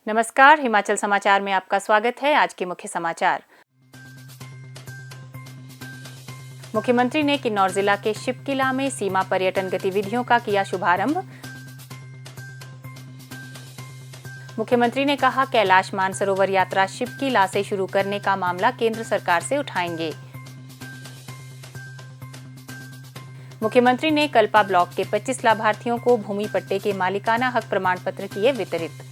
नमस्कार, हिमाचल समाचार में आपका स्वागत है। आज के मुख्य समाचार। मुख्यमंत्री ने किन्नौर जिला के शिपकिला में सीमा पर्यटन गतिविधियों का किया शुभारंभ। मुख्यमंत्री ने कहा, कैलाश मानसरोवर यात्रा शिपकिला से शुरू करने का मामला केंद्र सरकार से उठाएंगे। मुख्यमंत्री ने कल्पा ब्लॉक के 25 लाभार्थियों को भूमि पट्टे के मालिकाना हक प्रमाण पत्र किए वितरित।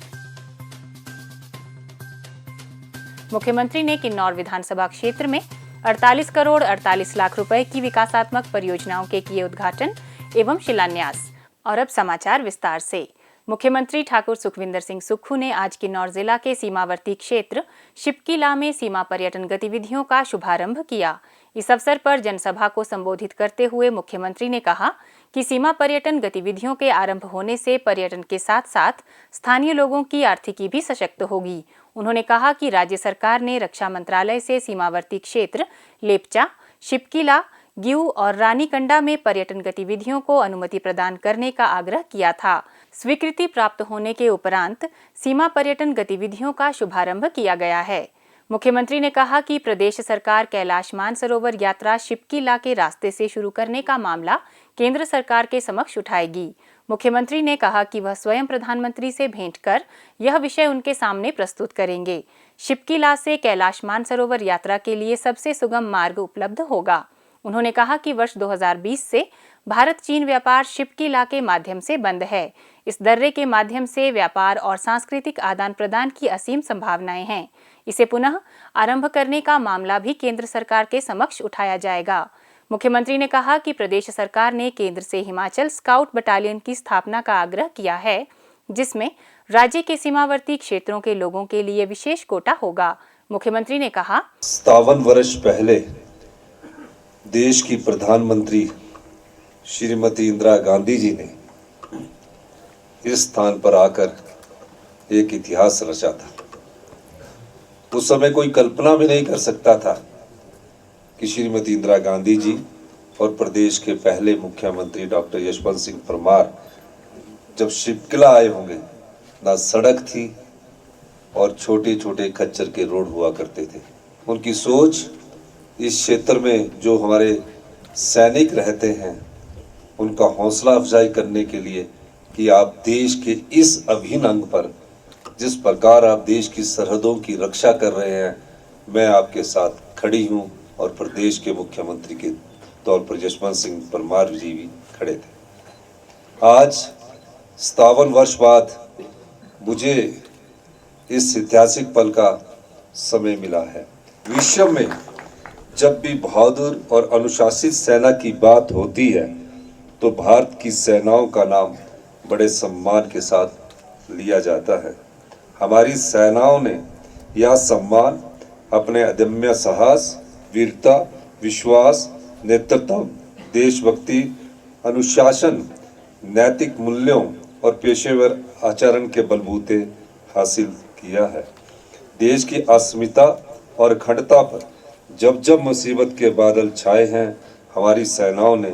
मुख्यमंत्री ने किन्नौर विधानसभा क्षेत्र में 48 करोड़ 48 लाख रुपए की विकासात्मक परियोजनाओं के किए उद्घाटन एवं शिलान्यास। और अब समाचार विस्तार से। मुख्यमंत्री ठाकुर सुखविंदर सिंह सुक्खू ने आज किन्नौर जिला के सीमावर्ती क्षेत्र शिपकिला में सीमा पर्यटन गतिविधियों का शुभारंभ किया। इस अवसर पर जनसभा को संबोधित करते हुए मुख्यमंत्री ने कहा कि सीमा पर्यटन गतिविधियों के आरंभ होने से पर्यटन के साथ साथ स्थानीय लोगों की आर्थिकी भी सशक्त होगी। उन्होंने कहा कि राज्य सरकार ने रक्षा मंत्रालय से सीमावर्ती क्षेत्र लेपचा, शिपकिला, गिऊ और रानीकंडा में पर्यटन गतिविधियों को अनुमति प्रदान करने का आग्रह किया था। स्वीकृति प्राप्त होने के उपरांत सीमा पर्यटन गतिविधियों का शुभारंभ किया गया है। मुख्यमंत्री ने कहा कि प्रदेश सरकार कैलाश मानसरोवर यात्रा शिपकिला के रास्ते से शुरू करने का मामला केंद्र सरकार के समक्ष उठाएगी। मुख्यमंत्री ने कहा कि वह स्वयं प्रधानमंत्री से भेंट कर यह विषय उनके सामने प्रस्तुत करेंगे। शिपकिला से कैलाश मानसरोवर यात्रा के लिए सबसे सुगम मार्ग उपलब्ध होगा। उन्होंने कहा कि वर्ष 2020 से भारत चीन व्यापार शिपकिला के माध्यम से बंद है। इस दर्रे के माध्यम से व्यापार और सांस्कृतिक आदान प्रदान की असीम संभावनाएं हैं। इसे पुनः आरंभ करने का मामला भी केंद्र सरकार के समक्ष उठाया जाएगा। मुख्यमंत्री ने कहा कि प्रदेश सरकार ने केंद्र से हिमाचल स्काउट बटालियन की स्थापना का आग्रह किया है, जिसमें राज्य के सीमावर्ती क्षेत्रों के लोगों के लिए विशेष कोटा होगा। मुख्यमंत्री ने कहा, 57 वर्ष पहले देश की प्रधानमंत्री श्रीमती इंदिरा गांधी जी ने इस स्थान पर आकर एक इतिहास रचा था। उस समय कोई कल्पना भी नहीं कर सकता था कि श्रीमती इंदिरा गांधी जी और प्रदेश के पहले मुख्यमंत्री डॉक्टर यशवंत सिंह परमार जब शिपकिला आए होंगे, ना सड़क थी और छोटे छोटे खच्चर के रोड हुआ करते थे। उनकी सोच इस क्षेत्र में जो हमारे सैनिक रहते हैं उनका हौसला अफजाई करने के लिए कि आप देश के इस अभिन्न अंग पर जिस प्रकार आप देश की सरहदों की रक्षा कर रहे हैं, मैं आपके साथ खड़ी हूं। और प्रदेश के मुख्यमंत्री के तौर पर यशवंत सिंह परमार जी भी खड़े थे। आज 57 वर्ष बाद मुझे इस ऐतिहासिक पल का समय मिला है। विश्व में जब भी बहादुर और अनुशासित सेना की बात होती है तो भारत की सेनाओं का नाम बड़े सम्मान के साथ लिया जाता है। हमारी सेनाओं ने यह सम्मान अपने अदम्य साहस, वीरता, विश्वास, नेतृत्व, देशभक्ति, अनुशासन, नैतिक मूल्यों और पेशेवर आचरण के बलबूते हासिल किया है। देश की अस्मिता और अखंडता पर जब जब मुसीबत के बादल छाए हैं, हमारी सेनाओं ने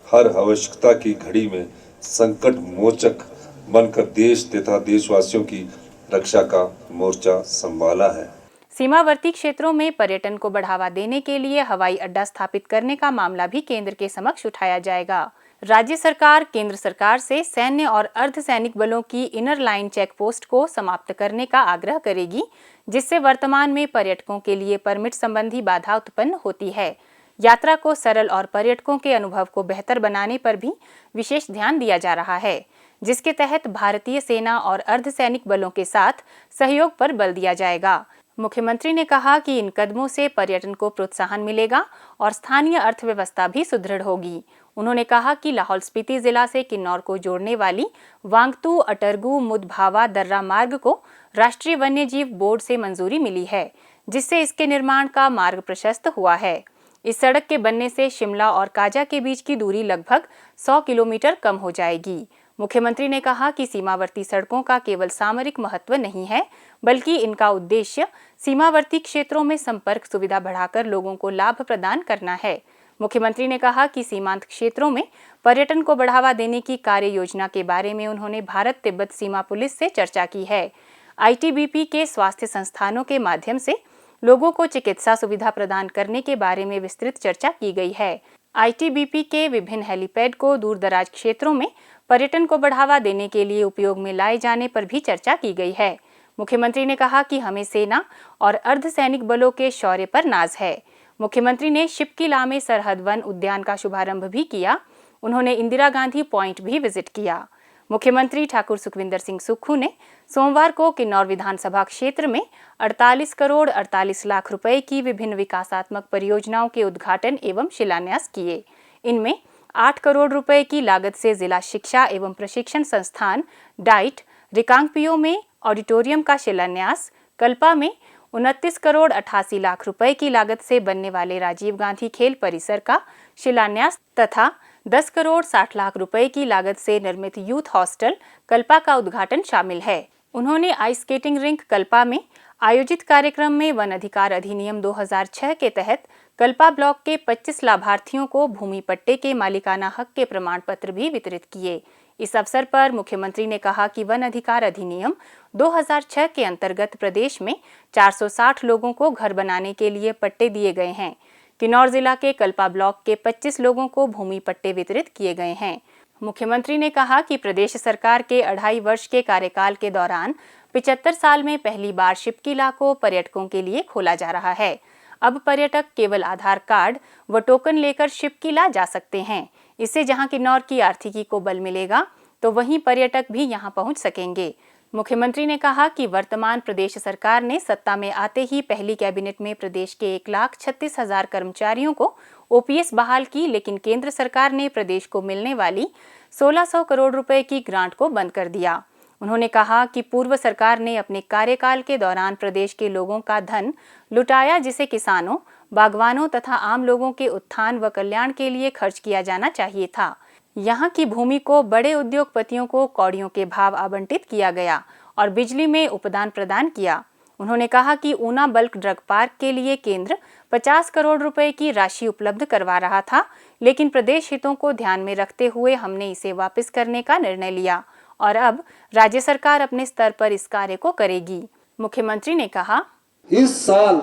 हर आवश्यकता की घड़ी में संकट मोचक बनकर देश तथा देशवासियों की रक्षा का मोर्चा संभाला है। सीमावर्ती क्षेत्रों में पर्यटन को बढ़ावा देने के लिए हवाई अड्डा स्थापित करने का मामला भी केंद्र के समक्ष उठाया जाएगा। राज्य सरकार केंद्र सरकार से सैन्य और अर्धसैनिक बलों की इनर लाइन चेक पोस्ट को समाप्त करने का आग्रह करेगी, जिससे वर्तमान में पर्यटकों के लिए परमिट संबंधी बाधा उत्पन्न होती है। यात्रा को सरल और पर्यटकों के अनुभव को बेहतर बनाने पर भी विशेष ध्यान दिया जा रहा है, जिसके तहत भारतीय सेना और अर्धसैनिक बलों के साथ सहयोग पर बल दिया जाएगा। मुख्यमंत्री ने कहा कि इन कदमों से पर्यटन को प्रोत्साहन मिलेगा और स्थानीय अर्थव्यवस्था भी सुदृढ़ होगी। उन्होंने कहा कि लाहौल स्पीति जिला से किन्नौर को जोड़ने वाली वांगतू अटरगू मुदभावा दर्रा मार्ग को राष्ट्रीय वन्यजीव बोर्ड से मंजूरी मिली है, जिससे इसके निर्माण का मार्ग प्रशस्त हुआ है। इस सड़क के बनने से शिमला और काजा के बीच की दूरी लगभग 100 किलोमीटर कम हो जाएगी। मुख्यमंत्री ने कहा कि सीमावर्ती सड़कों का केवल सामरिक महत्व नहीं है, बल्कि इनका उद्देश्य सीमावर्ती क्षेत्रों में संपर्क सुविधा बढ़ाकर लोगों को लाभ प्रदान करना है। मुख्यमंत्री ने कहा कि सीमांत क्षेत्रों में पर्यटन को बढ़ावा देने की कार्य योजना के बारे में उन्होंने भारत तिब्बत सीमा पुलिस से चर्चा की है। आईटीबीपी के स्वास्थ्य संस्थानों के माध्यम से लोगों को चिकित्सा सुविधा प्रदान करने के बारे में विस्तृत चर्चा की गई है। आईटीबीपी के विभिन्न हेलीपैड को दूरदराज क्षेत्रों में पर्यटन को बढ़ावा देने के लिए उपयोग में लाए जाने पर भी चर्चा की गई है। मुख्यमंत्री ने कहा कि हमें सेना और अर्धसैनिक बलों के शौर्य पर नाज है। मुख्यमंत्री ने शिपकिला में सरहद वन उद्यान का शुभारंभ भी किया। उन्होंने इंदिरा गांधी पॉइंट भी विजिट किया। मुख्यमंत्री ठाकुर सुखविंदर सिंह सुक्खू ने सोमवार को किन्नौर विधानसभा क्षेत्र में 48 करोड़ 48 लाख रुपए की विभिन्न विकासात्मक परियोजनाओं के उद्घाटन एवं शिलान्यास किए। इनमें 8 करोड़ रुपए की लागत से जिला शिक्षा एवं प्रशिक्षण संस्थान डाइट रिकांगपियो में ऑडिटोरियम का शिलान्यास, कल्पा में 29 करोड़ 88 लाख रुपए की लागत से बनने वाले राजीव गांधी खेल परिसर का शिलान्यास तथा 10 करोड़ 60 लाख रुपए की लागत से निर्मित यूथ हॉस्टल कल्पा का उद्घाटन शामिल है। उन्होंने आइस स्केटिंग रिंक कल्पा में आयोजित कार्यक्रम में वन अधिकार अधिनियम 2006 के तहत कल्पा ब्लॉक के 25 लाभार्थियों को भूमि पट्टे के मालिकाना हक के प्रमाण पत्र भी वितरित किए। इस अवसर पर मुख्यमंत्री ने कहा कि वन अधिकार अधिनियम 2006 के अंतर्गत प्रदेश में 460 लोगों को घर बनाने के लिए पट्टे दिए गए हैं। किन्नौर जिला के कल्पा ब्लॉक के 25 लोगों को भूमि पट्टे वितरित किए गए हैं। मुख्यमंत्री ने कहा कि प्रदेश सरकार के 2.5 वर्ष के कार्यकाल के दौरान 75 साल में पहली बार शिपकिला को पर्यटकों के लिए खोला जा रहा है। अब पर्यटक केवल आधार कार्ड व टोकन लेकर शिपकिला जा सकते हैं। इससे जहां किन्नौर की आर्थिकी को बल मिलेगा तो वहीं पर्यटक भी यहां पहुंच सकेंगे। मुख्यमंत्री ने कहा कि वर्तमान प्रदेश सरकार ने सत्ता में आते ही पहली कैबिनेट में प्रदेश के 1,36,000 कर्मचारियों को ओपीएस बहाल की, लेकिन केंद्र सरकार ने प्रदेश को मिलने वाली 1600 करोड़ रुपए की ग्रांट को बंद कर दिया। उन्होंने कहा कि पूर्व सरकार ने अपने कार्यकाल के दौरान प्रदेश के लोगों का धन लुटाया, जिसे किसानों, बागवानों तथा आम लोगों के उत्थान व कल्याण के लिए खर्च किया जाना चाहिए था। यहाँ की भूमि को बड़े उद्योगपतियों को कौड़ियों के भाव आवंटित किया गया और बिजली में उपदान प्रदान किया। उन्होंने कहा कि ऊना बल्क ड्रग पार्क के लिए केंद्र 50 करोड़ रुपए की राशि उपलब्ध करवा रहा था, लेकिन प्रदेश हितों को ध्यान में रखते हुए हमने इसे वापस करने का निर्णय लिया और अब राज्य सरकार अपने स्तर पर इस कार्य को करेगी। मुख्यमंत्री ने कहा, इस साल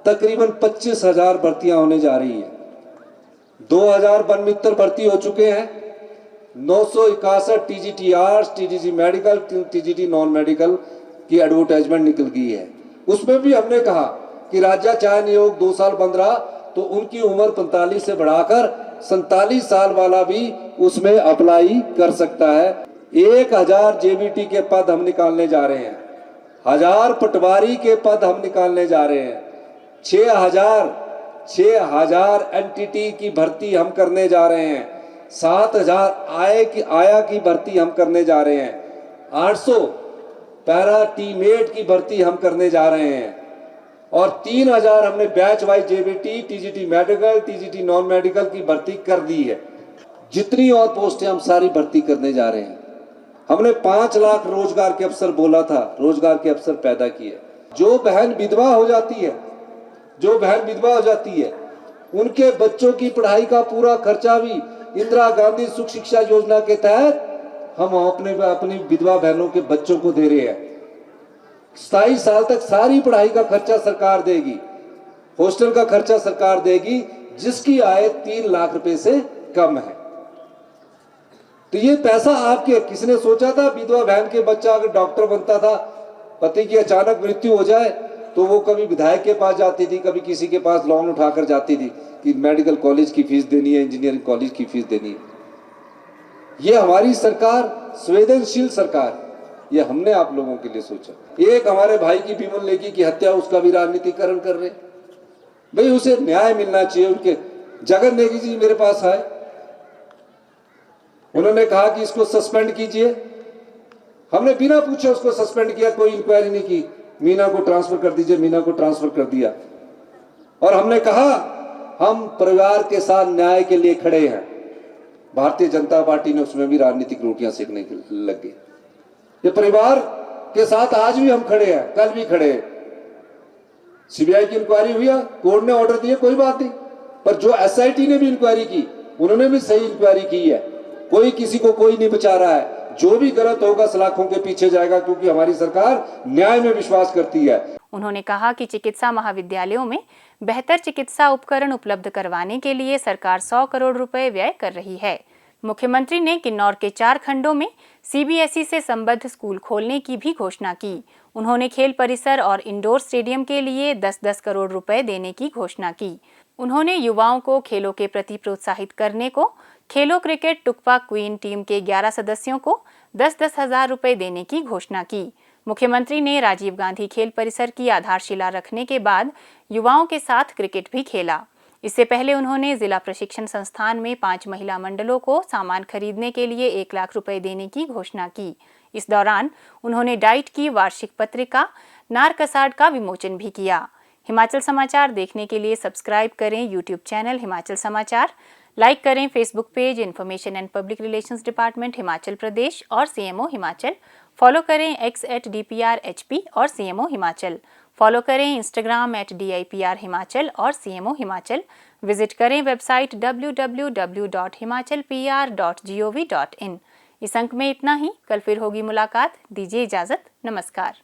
तकरीबन 25,000 भर्तियां होने जा रही है। 2,000 वन मित्र भर्ती हो चुके हैं। 961 TGT arts, TGT medical, TGT non medical की एडवर्टाइजमेंट निकल गई है। उसमें भी हमने कहा कि राज्य चाहे नियोग 2 साल बंद रहा तो उनकी उम्र 45 से बढ़ाकर 47 साल वाला भी उसमें अप्लाई कर सकता है। 1000 जेबीटी के पद हम निकालने जा रहे हैं। 1000 पटवारी के पद हम निकालने जा रहे हैं। 6,000 एनटीटी की भर्ती हम करने जा रहे हैं। 7,000 आया की भर्ती हम करने जा रहे हैं। 800 पैरा टीमेट की भर्ती हम करने जा रहे हैं और 3,000 हमने batch wise JBT, TGT medical, TGT non medical की भर्ती कर दी है। जितनी और पोस्टें हम सारी भर्ती करने जा रहे हैं। हमने 5 लाख रोजगार के अवसर बोला था, रोजगार के अवसर पैदा किए। जो बहन विधवा हो जाती है उनके बच्चों की पढ़ाई का पूरा खर्चा भी इंदिरा गांधी सुख शिक्षा योजना के तहत हम अपनी विधवा बहनों के बच्चों को दे रहे हैं। 27 साल तक सारी पढ़ाई का खर्चा सरकार देगी, हॉस्टल का खर्चा सरकार देगी, जिसकी आय 3 लाख रुपए से कम है। तो ये पैसा आपके, किसने सोचा था विधवा बहन के बच्चा अगर डॉक्टर बनता था, पति की अचानक मृत्यु हो जाए तो वो कभी विधायक के पास जाती थी, कभी किसी के पास लोन उठाकर जाती थी कि मेडिकल कॉलेज की फीस देनी है, इंजीनियरिंग कॉलेज की फीस देनी है। ये हमारी सरकार संवेदनशील सरकार, ये हमने आप लोगों के लिए सोचा। एक हमारे भाई की विमल नेगी की हत्या, उसका भी राजनीतिकरण कर रहे। भाई उसे न्याय मिलना चाहिए। उनके जगन नेगी जी मेरे पास आए, उन्होंने कहा कि इसको सस्पेंड कीजिए। हमने बिना पूछे उसको सस्पेंड किया, कोई इंक्वायरी नहीं की। मीना को ट्रांसफर कर दीजिए, मीना को ट्रांसफर कर दिया। और हमने कहा हम परिवार के साथ न्याय के लिए खड़े हैं। भारतीय जनता पार्टी ने उसमें भी राजनीतिक रोटियां सेकने लग गई। ये परिवार के साथ आज भी हम खड़े हैं, कल भी खड़े हैं। सीबीआई की इंक्वायरी हुई, कोर्ट ने ऑर्डर दिए, कोई बात नहीं, पर जो एसआईटी ने भी इंक्वायरी की उन्होंने भी सही इंक्वायरी की है। कोई किसी को कोई नहीं बचा रहा है। जो भी गलत होगा सलाखों के पीछे जाएगा, क्योंकि हमारी सरकार न्याय में विश्वास करती है। उन्होंने कहा कि चिकित्सा महाविद्यालयों में बेहतर चिकित्सा उपकरण उपलब्ध करवाने के लिए सरकार 100 करोड़ रुपए व्यय कर रही है। मुख्यमंत्री ने किन्नौर के 4 खंडों में सीबीएसई से संबद्ध स्कूल खोलने की भी घोषणा की। उन्होंने खेल परिसर और इंडोर स्टेडियम के लिए 10-10 करोड़ रुपए देने की घोषणा की। उन्होंने युवाओं को खेलों के प्रति प्रोत्साहित करने को खेलो क्रिकेट टुकपा क्वीन टीम के 11 सदस्यों को 10-10 हजार रुपए देने की घोषणा की। मुख्यमंत्री ने राजीव गांधी खेल परिसर की आधारशिला रखने के बाद युवाओं के साथ क्रिकेट भी खेला। इससे पहले उन्होंने जिला प्रशिक्षण संस्थान में 5 महिला मंडलों को सामान खरीदने के लिए 1 लाख रुपए देने की घोषणा की। इस दौरान उन्होंने डाइट की वार्षिक पत्रिका नार कसाड का विमोचन भी किया। हिमाचल समाचार देखने के लिए सब्सक्राइब करें यूट्यूब चैनल हिमाचल समाचार, लाइक करें Facebook page information and public relations department Himachal Pradesh और सीएमओ हिमाचल, फॉलो करें x@DPRHP और सीएमओ हिमाचल, फॉलो करें इंस्टाग्राम @DIPR हिमाचल और सीएमओ हिमाचल, विजिट करें वेबसाइट www.himachalpr.gov.in। इस अंक में इतना ही, कल फिर होगी मुलाकात। दीजिए इजाजत, नमस्कार।